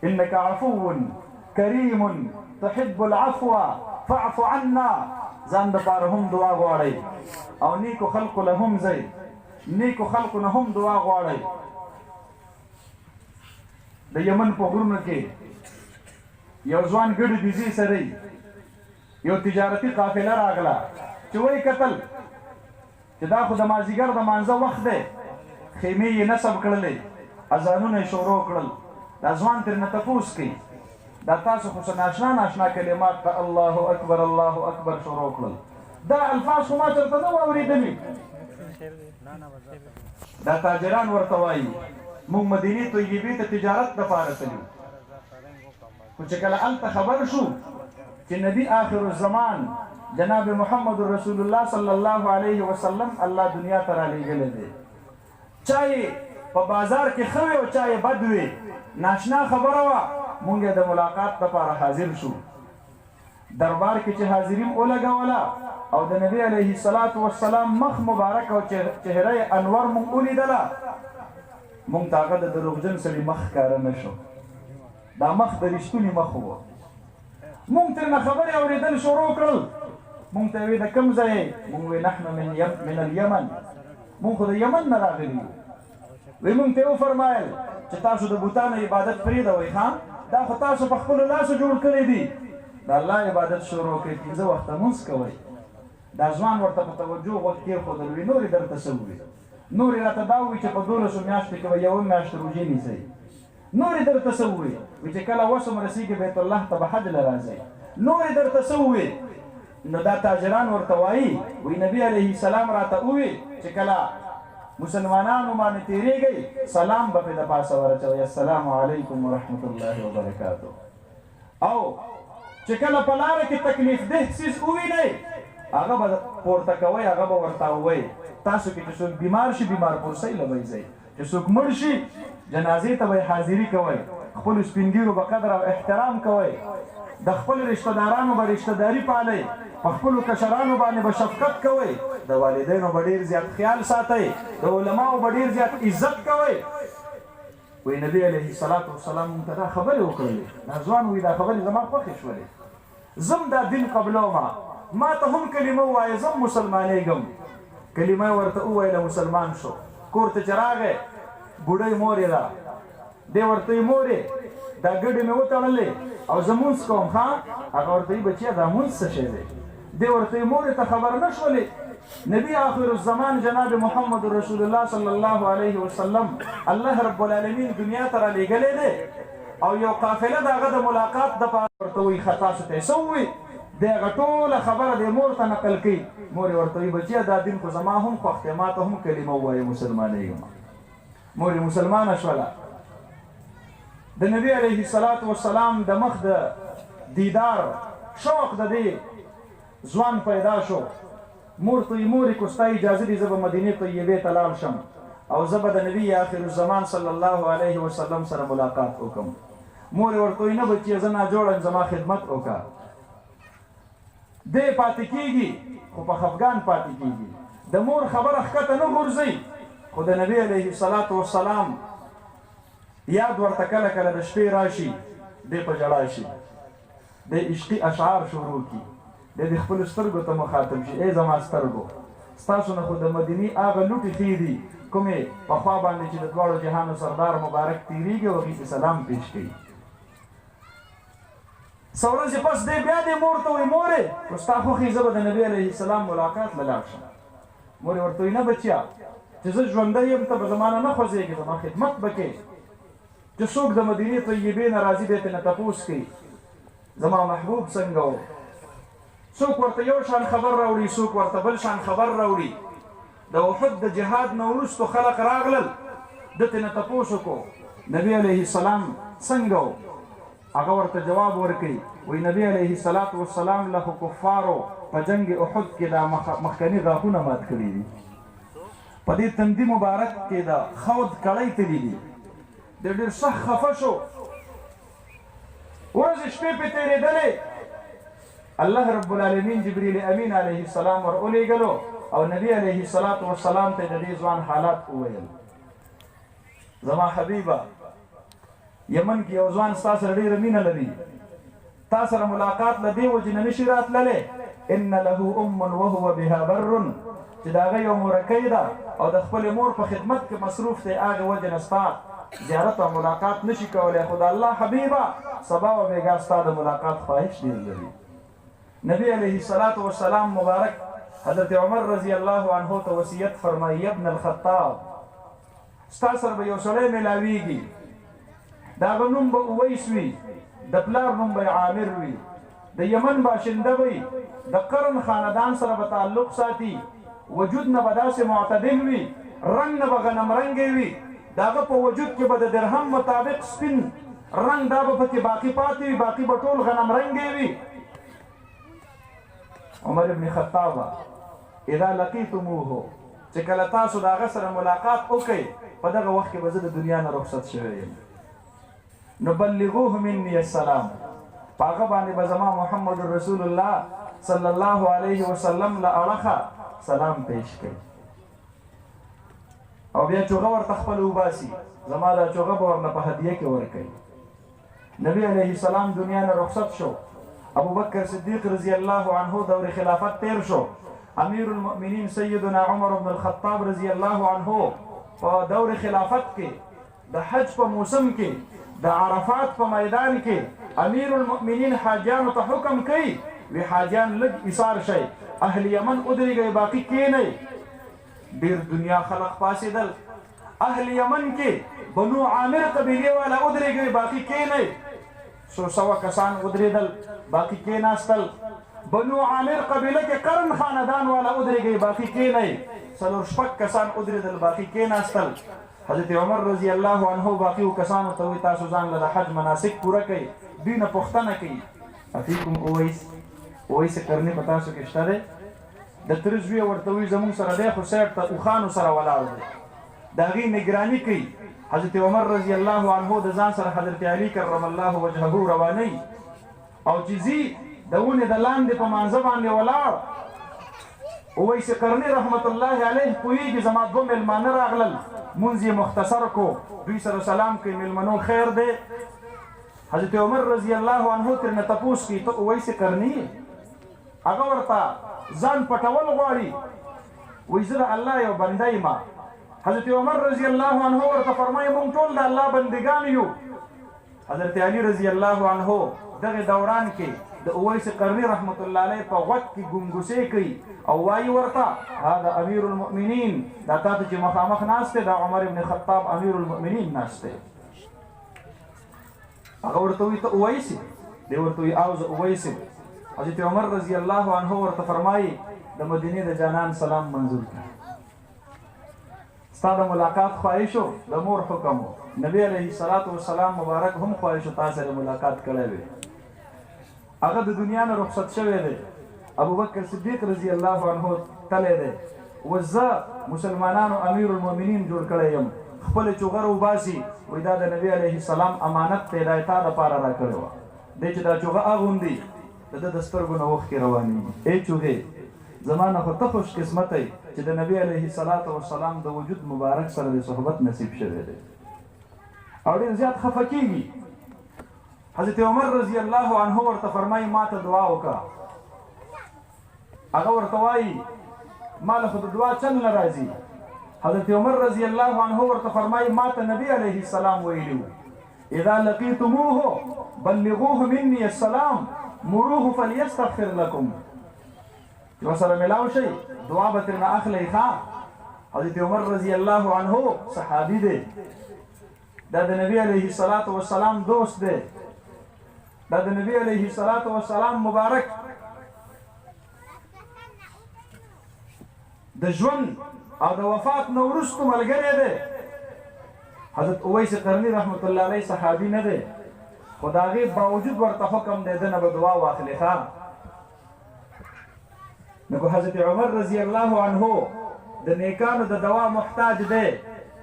انك عفو کریم تحب العفو فاعف عنا. ځان دپاره هم دعا غواړئ او نیکو خلقو له هم ځئ، نیکو خلقو نه هم دعا غواړئ. د یمن په غرونو کې یو ځوان ګډې بیزې سره یو تجارتي قافله راغله چې وایي کتل چې دا خو د مازدیګر د مانځه وخت دی، خیمې یې نصب کړلې، اذانونه یې شروع کړل. دا ځوان ترېنه تپوس کوي دا تاسو خو څه ناشنا ناشنا کلمات ته الله اکبر الله اکبر شروع کړل. دا الفاظ خو ما چېرته نه وو اورېدلي. دا تاجران ورته وایي موږ مدینې طیبې ته تجارت دپاره تللو، خو چې کله هلته خبر شو چې نبي آخر الزمان جناب محمد رسول الله صلی الله علیه وسلم الله دنیا ته رالیږلی دی، چا یې په بازار کې ښه وي او چا یې بد وي، ناشنا خبره وه. مونږ یې د ملاقات لپاره حاضر شو. دربار کې چې حاضرین ولګوله او د نبي علیه الصلاة والسلام مخ مبارک او چهره انور مونږ ولیدله، مونږ ته هغه د دروغجن سړي مخ ښکاره نه شو، دا مخ د رښتوني مخ و. مونږ ترېنه خبرې اورېدل شروع کړل. مونږ ته یې وی د کوم ځای یې؟ مونږ وی نحن من الیمن، مونږ خو د یمن نه راغلي یو. وی مونږ ته یې وفرمایل چې تاسو د بوتانو عبادت پرېږدئ، ښه دا خو تاسو په خپلو لاسو جوړ کړی دي، د الله عبادت شروع کړئ، 5 وخته لمونځ کوئ. دا ځوان ورته په توجه غوږ کېښودل، وی نورې درته څه ووي؟ نورې راته دا ووي چې په 12 میاشتو کې به یوه میاشت روژې نیسئ. نورې درته څه ووي؟ وی چې کله وسم رسېږي بیت الله ته به حج له راځئ. نورې درته څه ووي؟ نو دا تاجران ورته وایي وی نبي علیه السلام راته ووي چې کله مسلمانانو باندې تیریږئ سلام به پرې د پاسه ورچوئ، السلام علیکم ورحمت الله وبرکاتو. او چې کله په لاره کې تکلیف ده څیز ووینئ هغه به پورته کوئ، هغه به ورته ووایئ. تاسو کې چې څوک بیمار شي بیمار پرسۍ له به ځئ، چې څوک مړ شي جنازې ته به حاضري کوئ، خپلو سپین ږیرو به قدر او احترام کوئ، د خپل رشته دارانو به رشته داري پالئ، په خپلو کشرانو باندې به شفقت کوئ، د والدینو به ډېر زیات خیال ساتئ، د علماو به ډېر زیات عزت کوئ. وی نبي علیه الصلاة والسلام موږ ته دا خبرې وکړلې. دا ځوان وی دا خبرې زما خوښې شولې، زم دا دین قبلومه، ما ته هم کلمه ووایه، زم مسلمانېږم. کلمه یې ورته وویله، مسلمان شو. کور ته چې راغی بوډۍ مور یې ده، دی ورته وی مورې دا ګډې مې وتړلې او زه مونځ کوم. ښه هغه ورته وی بچیه دا مونځ څه شی دی؟ دی ورته وی مورې ته خبر نه شولې نبی آخر الزمان جناب محمد رسول الله صلی الله علیه وسلم الله رب العالمین دنیا ته رالیږلی دی او یو قافله د هغه د ملاقات دپاره ورته وی ښه تاسو ته یې څه ووي؟ دی هغه ټوله خبره دی مور ته نقل کوي. مور یې ورته وی بچیه دا دین خو زما هم خوښ دی، ما ته هم کلمه ووایه مسلمانېږم. مور یې مسلمانه شوله. د نبی علیه الصلاة والسلام د مخ د دیدار شوق د دې ځوان پیدا شو. مور ته یې مورې که ستا اجازه دي زه به مدینې طیبې ته لاړ شم او زه به د نبي آخر الزمان صلی الله علیه وسلم سره ملاقات وکړم. مور یې ورته وایي نه بچیه زه ناجوړه یم، زما خدمت وکړه. دی پاتې کېږي خو په خفګان پاتې کېږي، د مور خبره ښکته نه غورځوي، خو د نبي علیه الصلاة والسلام یاد ورته کله کله د شپې راشي، دی په ژړا شي، دی عشقي اشعار شروع کړي، دی د خپلو سترګو ته مخاطب شي، ای زما سترګو ستاسو نه خو د مدینې هغه لوټې ښې دي کومې په خوا باندې چې د دواړو جهانو سردار مبارک تېرېږي او هغې ته سلام پیش کوي. څه ورځې پس دی بیا دی مور ته وایي مورې خو ستا خوښې زه به د نبي علیه السلام ملاقات له لاړ شم. مور یې ورته وایي نه بچیه چې زه ژوندی یم ته به زما نه خوځېږي، زما خدمت به کوې. چې څوک د مدینې طیبې نه راځي دی ترېنه تپوس کوي زما محبوب څنګه و، څوک ورته یو شان خبر راوړي، څوک ورته بل شان خبر راوړي. د احد د جهاد نه وروستو خلق راغلل، ده ترېنه تپوس وکړو نبي علیه السلام څنګه و؟ هغه ورته جواب ورکوي وایي نبي علیه الصلاة والسلام له کفارو په جنګ احد کې دا مخکني غاښونه مات کړي دي، په دې تندي مبارک کې د خود کړۍ تلي دي. دی ډېر سخت خفه شو، ورځې شپې پې تېرېدلې. الله رب العالمین جبریل امین علیه السلام ور ولېږلو او نبي علیه الصلاة والسلام ته د دې ځوان حالات وویل. زما حبیبه یمن کې یو ځوان ستا سره ډېره مینه لري، تا سره ملاقات له دې وجې نه نشي راتللی، ان له ام وهو بها بر، چې د هغه یو مورکۍ ده او د خپلې مور په خدمت کې مصروف دی، هغې وجې نه ستا زیارت او ملاقات نشي کولی. خو د الله حبیبه سبا و بېګا ستا د ملاقات خواهش ډېر لري. نبی علیه الصلاة والسلام مبارک حضرت عمر رضی الله عنه ته وصیت فرمایي، ابن الخطاب ستا سره به یو سړی میلاویږي، د هغه نوم به اویس وي، د پلار نوم به عامر وي، د یمن باشنده وي، د قرن خاندان سره به تعلق ساتي، وجود نه به داسې معتدل وي، رنګ نه به غنم رنګی وي، د هغه په وجود کې به د درهم مطابق سپین رنګ دا به پکې باقي پاتې وي، باقي به ټول غنم رنګی وي. عمر ابن خطاب اذا لقیتموه، چې کله تاسو د هغه سره ملاقات وکئ، په دغه وخت کې به زه د دنیا نه رخصت شوی یم، نو بلغوه مني السلام، په هغه باندې به زما محمد رسول الله صلی الله علیه وسلم له اړخه سلام پیش کړي. او بیا چوغه ورته خپل وباسي، زما دا چوغه به ورله په هدیه کې ورکوي. نبی علیه السلام دنیا نه رخصت شو، ابو بکر صدیق رضی الله عنه دور خلافت تیر شو، امیر المؤمنین سیدنا عمر بن الخطاب رضی الله عنه په دور خلافت کې د حج په موسم کې د عرفات په میدان کې امیر المؤمنین حاجیانو ته حکم کوي، وی حاجیان لږ ایثار شئ، اهل یمن ودرېږئ، باقي کښېنئ. ډېر دنیا خلق پاڅېدل، اهل یمن کې بنو عامر قبیلې والا ودرېږئ، باقي کښېنئ. څو سوه کسان ودرېدل، باقي کښېناستل. بنو عامر قبیله کې قرن خاندان والا ودرېږئ، باقي کښېنئ. څلور شپږ کسان ودرېدل، باقي کښېناستل. حضرت عمر رضی الله عنه باقیو کسانو ته وایي تاسو ځان له د حج مناسک پوره کړئ. دوی نه پوښتنه کوي افیکم اویس قرني په تاسو کې شته دی؟ د تره زوی ورته وایي زموږ سره دی، خو سیټ ته اوښانو سره ولاړ دی، د هغې نګراني کوي. حضرت عمر رضی الله عنه د ځان سره حضرت علي کرم الله وجهه روانوي، او چې ځي د ونې د لاندې په مانځه باندې ولاړ، اویس قرني رحمت الله علیه پوهېږي زما دوه مېلمانه راغلل، مونځ یې مختصر کو، دوی سره سلام کوي، مېلمنو خیر دی. حضرت عمر رضی الله عنه ترنه تپوس کوي ته اویس قرني یې؟ هغه ورته ځان پټول غواړي، وایي زه د الله یو بنده یم. حضرت عمر رضی الله عنه ورته فرمایي موږ ټول د الله بندګان یو. حضرت علي رضی الله عنه دغه دوران کې د اویس قرني رحمت الله علیه په غوږ کې ګونګوسې کوي او وایي ورته هذا امیر المؤمنین، دا تا ته چې مخامخ ناست دی دا عمر ابن خطاب امیر المؤمنین ناست دی. هغه ورته وایي ته اویس یې؟ دی ورته وایي او زه اویس یم. حضرت عمر رضی الله عنه ورته فرمایي د مدینې د جانان سلام منظور کړه، ستا د ملاقات خواهش و، د مور حکم و، نبی علیه الصلاة والسلام مبارک هم خواهش و تا سره ملاقات کړی وی. هغه د دنیا نه رخصت شوی دی، ابو بکر صدیق رضی الله عنه تلی دی، وزه مسلمانانو امیر المؤمنین جوړ کړی یم، خپل چوغر وباسي، وایي دا د نبی علیه السلام امانت دی، دا یې تا دپاره راکړې وه. دی چې دا چوغه اغوندي د ده د سترګو نه اوښکې روانېږي. ای چوغې زما نه خو ته خوش قسمته یې چې د نبی علیه الصلاة والسلام د وجود مبارک سره د صحبت نصیب شوی دی. او ډېر زیات خفه کېږي. حضرت عمر رضی الله عنه ورته فرمایي ما ته دعا وکړه. هغه ورته وایي ما له خو د دعا چل نه راځي. حضرت عمر رضی الله عنه ورته فرمایي ما ته نبی علیه السلام ویلي وو اذا لقیتموه بلغوه مني السلام مروه فلیستغفر لکم، چې ورسره ملاو شئ دعا به ترنه اخلئ. ښه حضرت عمر رضی الله عنه صحابي دی، دا د نبی علیه الصلاة والسلام دوست دی، دا د نبی علیه الصلاة والسلام مبارک د ژوند او د وفات نه وروسته ملګری دی. حضرت اویس قرني رحمت الله علیه صحابي نه دی، خو د هغې باوجود ورته حکم دی ده نه به دعا واخلې. ښه نو که حضرت عمر رضی الله عنه د نیکانو د دوا محتاج دی،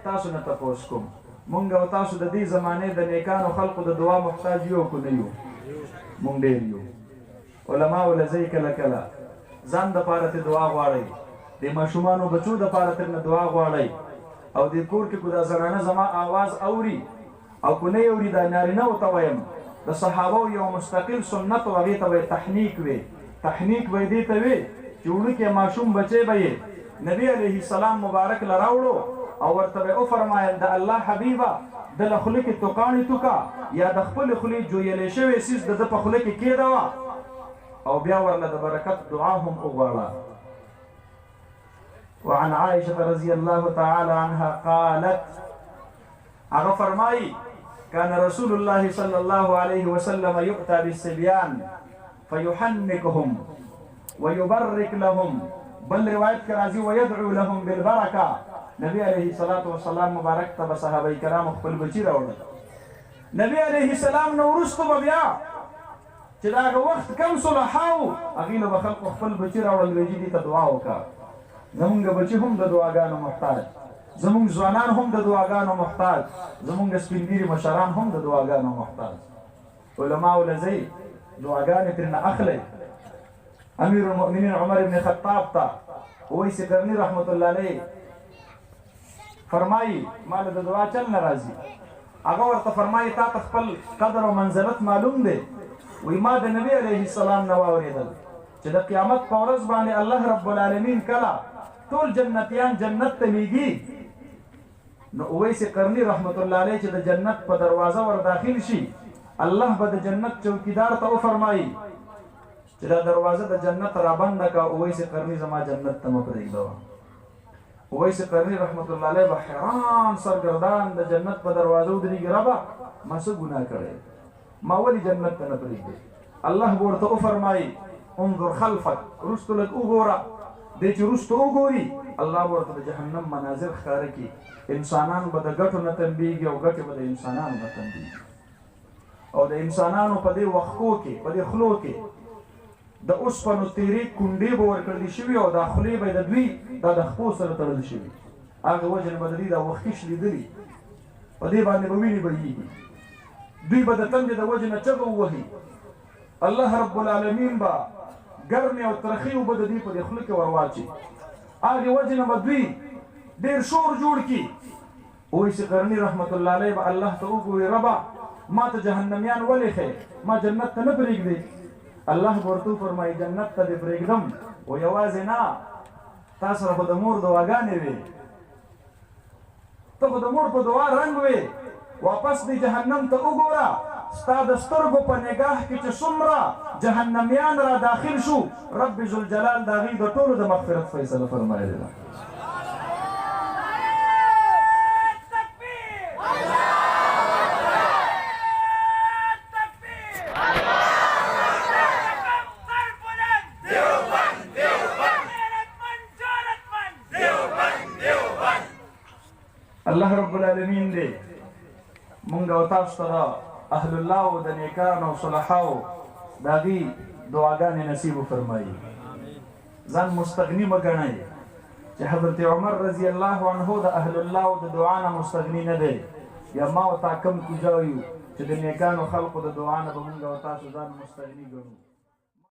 تاسو نه تپوس کوم مونږ او تاسو د دې زمانې د نیکانو خلقو د دعا محتاج یو که نه یو؟ مونږ ډېر یو. علماو له ځای کله کله ځان دپاره ترې دعا غواړئ، د ماشومانو بچو دپاره ترنه دعا غواړئ، او د کور کې که دا زنانه زما آواز اوري او کو نه اوري دا نارینه ورته وایم د صحابو یو مستقل سنت و هغې ته به تحنیک وي تحنیک به دې ته وي چې وړوکی ماشوم بچی به یې نبي علیه السلام مبارک له راوړو او ورته به وفرمایل د الله حبیبه د له خولې کې توکاڼې توکه یا د خپلې خولې جویلی شوی څیز د ده په خوله کې کېږدوه او بیا ورله د برکت دعا هم وغواړه. وعن عائشة رضي الله تعالى عنها قالت هغه فرمایي كان رسول الله صلى الله عليه وسلم يؤتى بالصبيان فيحنكهم ويبرك لهم بل روایت کې راځي ويدعو لهم بالبركه. نبی علیه الصلاة والسلام مبارک ته به صحابه کرام خپل بچي راوړل. نبی علیه السلام نه وروسته به بیا چې د هغه وخت کم صلحاو هغې له به خلکو خپل بچي راوړل ویل دې ته دعا وکړه. زمونږ بچي هم د دعاګانو محتاج، زمونږ ځوانان هم د دعاګانو محتاج، زمونږ سپین ږیري مشران هم د دعاګانو محتاج. علماو له ځئ دعاګانې ترېنه اخلئ. امیر المؤمنین عمر ابن خطاب ته اویس قرني رحمت الله علیه فرمایي ما له د دعا چل نه راځي. هغه ورته فرمایي تا ته خپل قدر او منزلت معلوم دی؟ وی ما د نبی علیه السلام نه واورېدل چې د قیامت په ورځ باندې الله رب العالمین کله ټول جنتیان جنت ته لیږي نو اویس قرني رحمت الله علیه چې د جنت په دروازه ور داخل شي الله به د جنت چوکیدار ته وفرمایي چې دا دروازه د جنت را بنده که اویس قرني زما جنت ته مه پرېږدوه. اویس قرني رحمت الله علیه به حیران سرګردان د جنت په دروازه ودرېږي ربه ما څه ګناه کړی ما ولې جنت ته نه پرېږدې؟ الله به ورته وفرمایي انظر خلفک وروستو لږ وګوره. دی چې وروستو وګوري الله به ورته د جهنم مناظر ښکاره کړي. انسانان به د ګټو نه تنبیږي او ګټې به د انسانانو نه تنبیږي او د انسانانو په دې وښکو کې په دې خولو کې د اوسپنو تیرې کونډې به ورکړل شوي او دا خولې به د دوی دا د خپو سره تړل شوي. هغه وجه نه به د دوی دا وښکي شلېدلي په دې باندې به وینې بهیږي. دوی به د تندې د وجې نه چغه ووهي. الله رب العالمین به ګرمې او ترخې اوبه د دوی په دې خوله کې ور واچي. هغې وجې نه به دوی ډېر شور جوړ کړي. اویس قرني رحمت الله علیه به الله ته وګوري ربه ما ته جهنمیان ولې ښې ما جنت ته نه پرېږدې؟ الله به ورته وفرمایي جنت ته دې پرېږدم و یوازې نه تا سره خو د مور دعاګانې وې ته خو د مور په دعا رنګ وې واپس دې جهنم ته وګوره ستا د سترګو په نګاه کې چې څومره جهنمیان را داخل شو رب ذوالجلال د هغې د ټولو د مغفرت فیصله فرمایلې ده. الله رب العالمین دې مونږ او تاسو ته د اهل الله او د نیکانو او صلحاو د هغې دعاګانې نصیب وفرمایي. ځان مستغني مه ګڼئ چې حضرت عمر رضی الله عنه د اهل الله او د دعا نه مستغني نه دی. یا ما او تا کم کوجا یو چې د نیکانو خلقو د دعا نه به مونږ او تاسو ځان مستغني ګڼو.